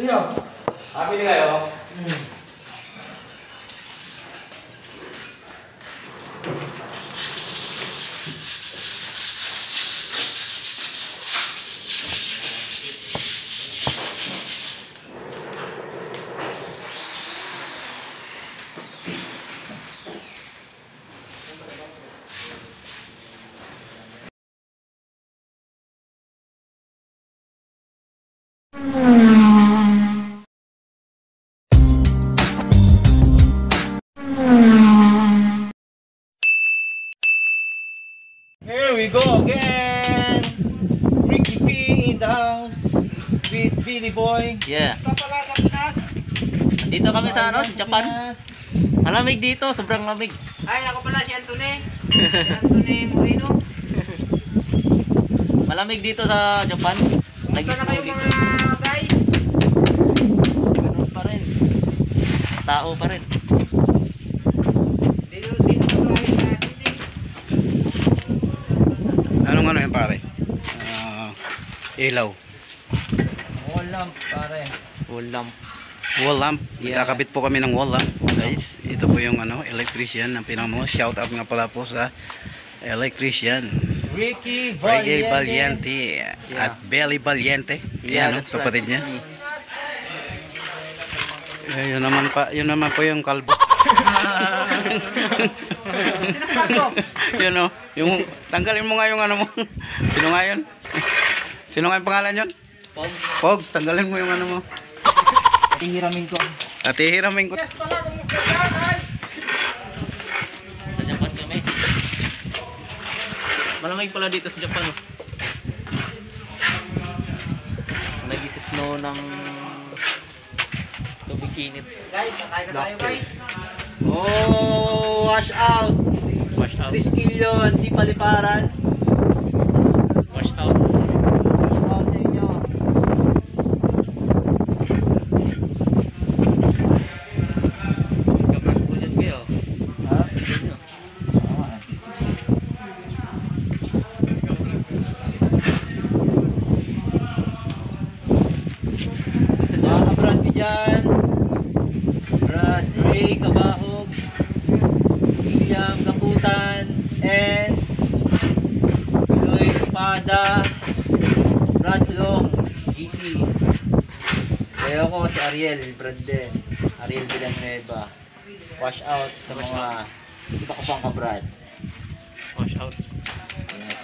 Sino? Pili kayo? Here we go again. Ricky P in the house with Billy Boy. Yeah. Dito kami sa ano, sa Japan. Malamig dito, sobrang lamig. Ay, ako pala si Anthony. Si Anthony Moreno. Malamig dito sa Japan. Kumusta na kayo dito. mga guys? Ganun pa rin. Tao pa rin. Dito pa tayo sa city. Anong ano yan pare? Ilaw. Wall lamp pare. Wall lamp. Wall lamp. Yeah. Kakabit po kami ng wall lamp. Guys, ito po yung ano, electrician ng pinamo. Shout out nga pala po sa electrician. Ricky Reggae Valiente. Valiente at Belly Valiente. Yan, that's kapatid right. niya. Yun naman po yung kalbo. Yun o, yung tanggalin mo nga yung ano mo. Sino nga yun? Sino nga yung pangalan yun? Pogs. Pogs, tanggalin mo yung ano mo. Ihiramin ko. At ihiramin ko. Sa Japan kami. Malamig pala dito sa Japan. Oh. Nag-snow ng tubig init. Guys, kakain na tayo guys. Oh, wash out. Wash out. 3 kilyon, di paliparan. Wash out. Wash out sa inyo. Kapag-ulan kayo. Ha? Ganyan. Mga kabrad ko dyan. Brad Ray Kabahog, William Kaputan, and Piloy Espada, Brad Long, GT. Kaya ako si Ariel Branden, Ariel Villanueva. Wash out sa mga iba ko pang kabrad. Wash out. Yes.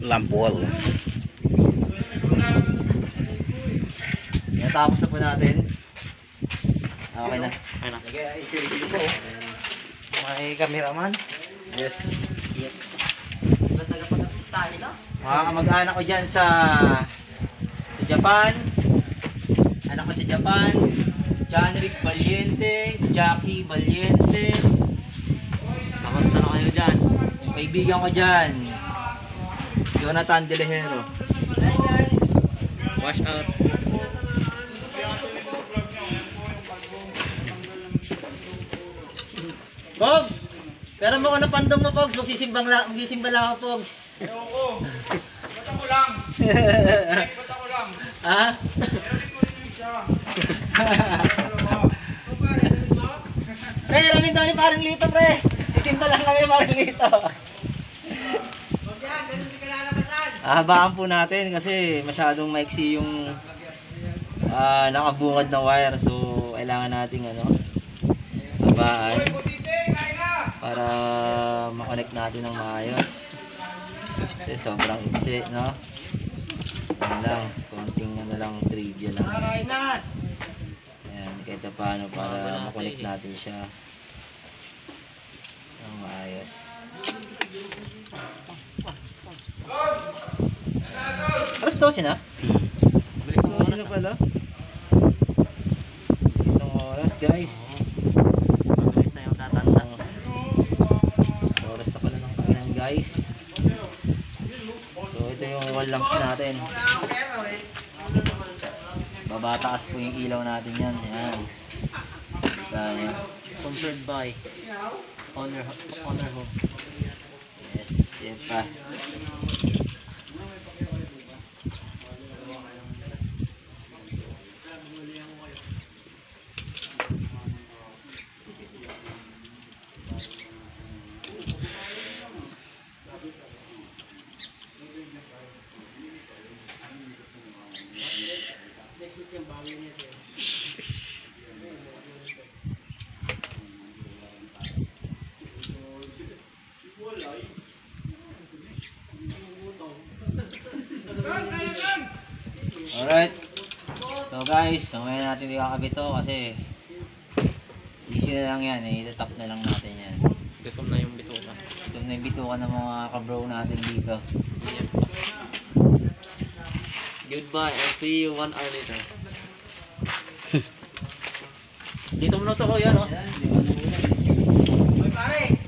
Lamp wall. Natapos na po natin. Okay na. Ayun na. May cameraman. Yes. Ba't nagpapag-pistahe na? Mga kamag-anak ko dyan sa Japan. Anak ko sa Japan. John Rick Valiente, Jackie Valiente. Kamusta na kayo dyan? Yung kaibigan ko dyan, Jonathan De Lejero. Wash out. Pogs! Pero mo ko na pandong mo, Pogs. Magsisimba lang ako, Pogs. Ayoko. Ba't ako lang? Ba't ako lang? Ha? Pre, ramin daw ni parang lito, pre. Isimba lang kami parang lito. Ahabaan po natin kasi masyadong maiksi yung nakabungad na wire. So, kailangan nating habaan para makonect natin ng maayos. Kasi sobrang iksi, no? Ano lang, konting lang, trivia lang. Ayan, kahit paano para makonect natin siya ng maayos. Alas 12 na? Bilis ng oras na pala. Bilis ng oras, guys. Mabilis na yung tatanda. Oras na pala ng kainan, guys. So ito yung wall lamp natin. Babataas po yung ilaw natin yan. Ayan. Ayan. Sponsored by Honor Home. Yes, yan pa. Alright. So guys, mamaya natin ikakabit to kasi easy na lang yan eh. Itatap na lang natin yan. Gutom na yung bituka. Ito na yung bituka ng mga kabro natin dito. Yep. Goodbye and see you 1 hour later. Dito muna to ko yan, oh. Ayan, di ba na muna eh. Pare!